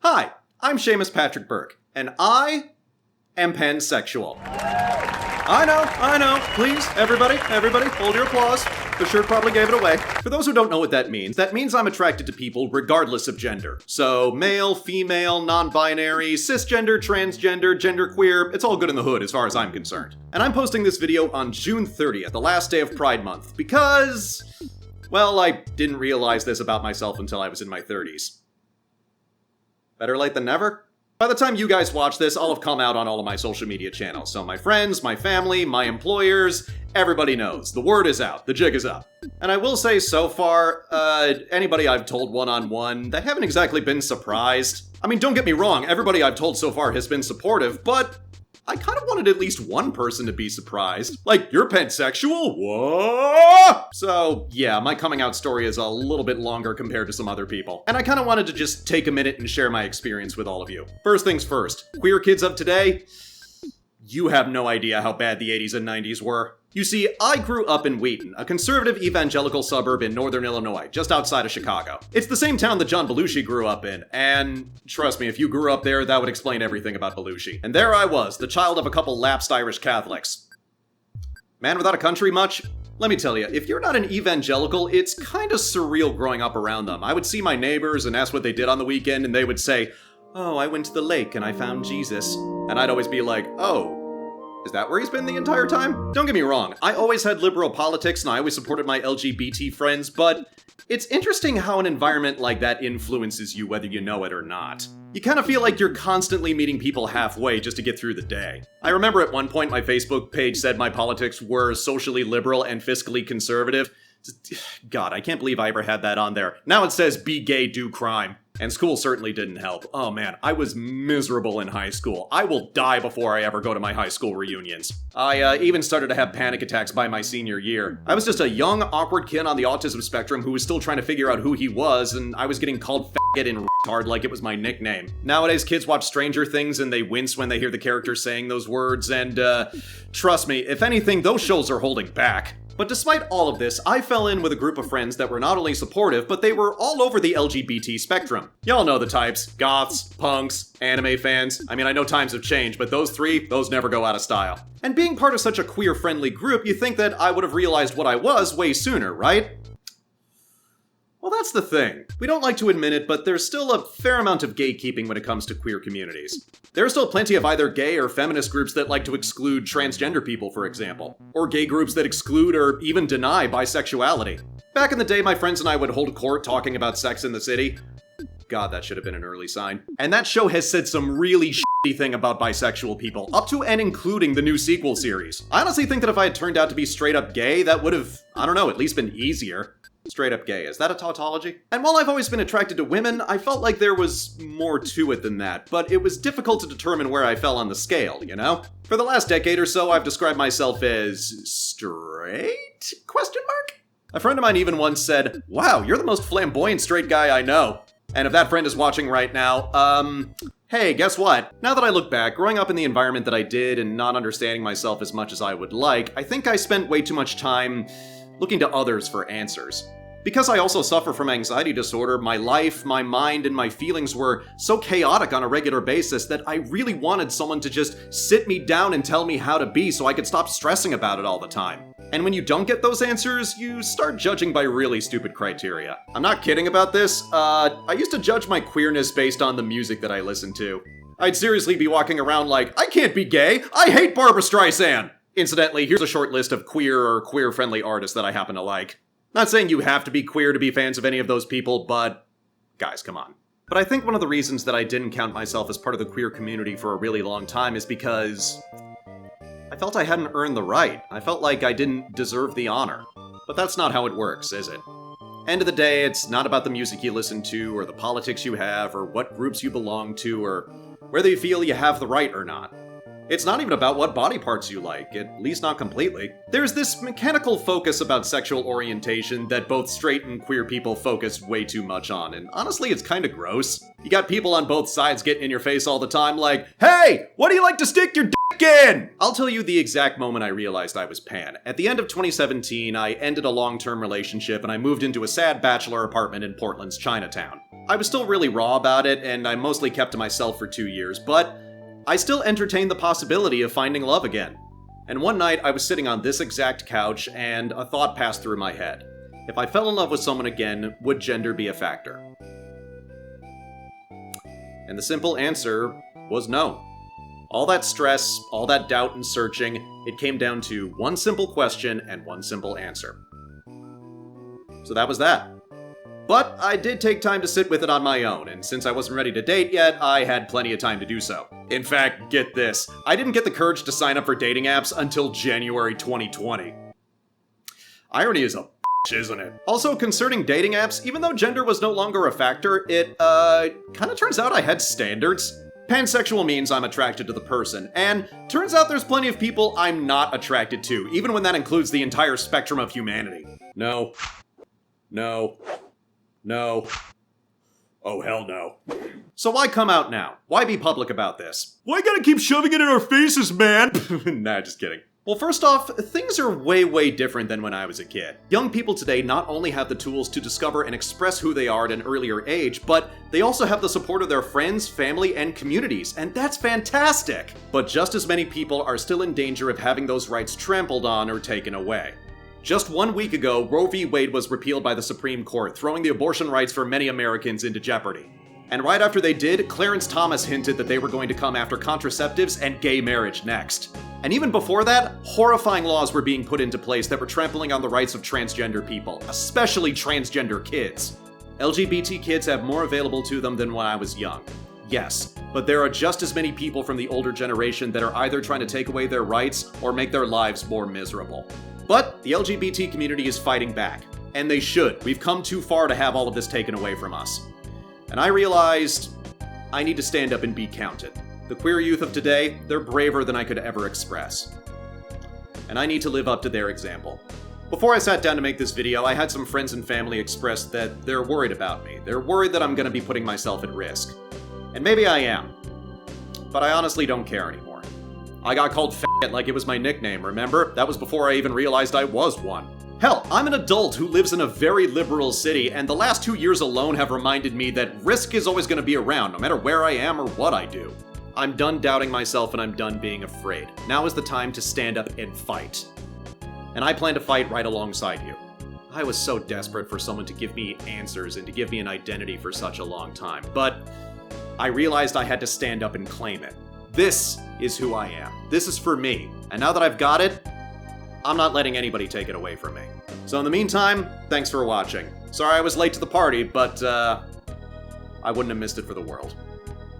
Hi, I'm Seamus Patrick Burke, and I am pansexual. I know, please, everybody, hold your applause. The shirt probably gave it away. For those who don't know what that means I'm attracted to people regardless of gender. So, male, female, non-binary, cisgender, transgender, genderqueer, it's all good in the hood as far as I'm concerned. And I'm posting this video on June 30th, the last day of Pride Month, because, well, I didn't realize this about myself until I was in my 30s. Better late than never? By the time you guys watch this, I'll have come out on all of my social media channels. So my friends, my family, my employers, everybody knows. The word is out. The jig is up. And I will say so far, anybody I've told one-on-one, they haven't exactly been surprised. I mean, don't get me wrong, everybody I've told so far has been supportive, but I kind of wanted at least one person to be surprised. Like, you're pansexual? What? So, yeah, my coming out story is a little bit longer compared to some other people. And I kind of wanted to just take a minute and share my experience with all of you. First things first, queer kids of today, you have no idea how bad the 80s and 90s were. You see, I grew up in Wheaton, a conservative evangelical suburb in northern Illinois, just outside of Chicago. It's the same town that John Belushi grew up in, and trust me, if you grew up there, that would explain everything about Belushi. And there I was, the child of a couple lapsed Irish Catholics. Man without a country much? Let me tell you, if you're not an evangelical, it's kinda surreal growing up around them. I would see my neighbors and ask what they did on the weekend, and they would say, "Oh, I went to the lake and I found Jesus." And I'd always be like, "Oh, is that where he's been the entire time?" Don't get me wrong, I always had liberal politics and I always supported my LGBT friends, but it's interesting how an environment like that influences you whether you know it or not. You kind of feel like you're constantly meeting people halfway just to get through the day. I remember at one point my Facebook page said my politics were socially liberal and fiscally conservative. God, I can't believe I ever had that on there. Now it says, "Be gay, do crime." And school certainly didn't help. Oh man, I was miserable in high school. I will die before I ever go to my high school reunions. I even started to have panic attacks by my senior year. I was just a young, awkward kid on the autism spectrum who was still trying to figure out who he was, and I was getting called faggot and retard like it was my nickname. Nowadays, kids watch Stranger Things and they wince when they hear the characters saying those words, and trust me, if anything, those shows are holding back. But despite all of this, I fell in with a group of friends that were not only supportive, but they were all over the LGBT spectrum. Y'all know the types. Goths, punks, anime fans. I mean, I know times have changed, but those three, those never go out of style. And being part of such a queer-friendly group, you think that I would have realized what I was way sooner, right? Well, that's the thing. We don't like to admit it, but there's still a fair amount of gatekeeping when it comes to queer communities. There are still plenty of either gay or feminist groups that like to exclude transgender people, for example. Or gay groups that exclude or even deny bisexuality. Back in the day, my friends and I would hold court talking about Sex in the City. God, that should have been an early sign. And that show has said some really shitty thing about bisexual people, up to and including the new sequel series. I honestly think that if I had turned out to be straight up gay, that would have, I don't know, at least been easier. Straight up gay, is that a tautology? And while I've always been attracted to women, I felt like there was more to it than that, but it was difficult to determine where I fell on the scale, you know? For the last decade or so, I've described myself as straight? Question mark? A friend of mine even once said, "Wow, you're the most flamboyant straight guy I know." And if that friend is watching right now, hey, guess what? Now that I look back, growing up in the environment that I did and not understanding myself as much as I would like, I think I spent way too much time looking to others for answers. Because I also suffer from anxiety disorder, my life, my mind, and my feelings were so chaotic on a regular basis that I really wanted someone to just sit me down and tell me how to be so I could stop stressing about it all the time. And when you don't get those answers, you start judging by really stupid criteria. I'm not kidding about this. I used to judge my queerness based on the music that I listened to. I'd seriously be walking around like, "I can't be gay! I hate Barbra Streisand!" Incidentally, here's a short list of queer or queer-friendly artists that I happen to like. Not saying you have to be queer to be fans of any of those people, but guys, come on. But I think one of the reasons that I didn't count myself as part of the queer community for a really long time is because I felt I hadn't earned the right. I felt like I didn't deserve the honor. But that's not how it works, is it? End of the day, it's not about the music you listen to, or the politics you have, or what groups you belong to, or whether you feel you have the right or not. It's not even about what body parts you like, at least not completely. There's this mechanical focus about sexual orientation that both straight and queer people focus way too much on, and honestly, it's kinda gross. You got people on both sides getting in your face all the time like, "Hey, what do you like to stick your dick in?" I'll tell you the exact moment I realized I was pan. At the end of 2017, I ended a long-term relationship and I moved into a sad bachelor apartment in Portland's Chinatown. I was still really raw about it, and I mostly kept to myself for 2 years, but I still entertained the possibility of finding love again. And one night, I was sitting on this exact couch, and a thought passed through my head. If I fell in love with someone again, would gender be a factor? And the simple answer was no. All that stress, all that doubt and searching, it came down to one simple question and one simple answer. So that was that. But I did take time to sit with it on my own, and since I wasn't ready to date yet, I had plenty of time to do so. In fact, get this, I didn't get the courage to sign up for dating apps until January 2020. Irony is a bitch, isn't it? Also, concerning dating apps, even though gender was no longer a factor, it, kinda turns out I had standards. Pansexual means I'm attracted to the person, and turns out there's plenty of people I'm not attracted to, even when that includes the entire spectrum of humanity. No. No. No. Oh, hell no. So why come out now? Why be public about this? Why gotta keep shoving it in our faces, man? Nah, just kidding. Well, first off, things are way different than when I was a kid. Young people today not only have the tools to discover and express who they are at an earlier age, but they also have the support of their friends, family, and communities, and that's fantastic! But just as many people are still in danger of having those rights trampled on or taken away. Just 1 week ago, Roe v. Wade was repealed by the Supreme Court, throwing the abortion rights for many Americans into jeopardy. And right after they did, Clarence Thomas hinted that they were going to come after contraceptives and gay marriage next. And even before that, horrifying laws were being put into place that were trampling on the rights of transgender people, especially transgender kids. LGBT kids have more available to them than when I was young. Yes, but there are just as many people from the older generation that are either trying to take away their rights or make their lives more miserable. But the LGBT community is fighting back. And they should. We've come too far to have all of this taken away from us. And I realized I need to stand up and be counted. The queer youth of today, they're braver than I could ever express. And I need to live up to their example. Before I sat down to make this video, I had some friends and family express that they're worried about me. They're worried that I'm gonna be putting myself at risk. And maybe I am. But I honestly don't care anymore. I got called faggot like it was my nickname, remember? That was before I even realized I was one. Hell, I'm an adult who lives in a very liberal city, and the last 2 years alone have reminded me that risk is always gonna be around, no matter where I am or what I do. I'm done doubting myself and I'm done being afraid. Now is the time to stand up and fight. And I plan to fight right alongside you. I was so desperate for someone to give me answers and to give me an identity for such a long time, but I realized I had to stand up and claim it. This is who I am. This is for me. And now that I've got it, I'm not letting anybody take it away from me. So in the meantime, thanks for watching. Sorry I was late to the party, but I wouldn't have missed it for the world.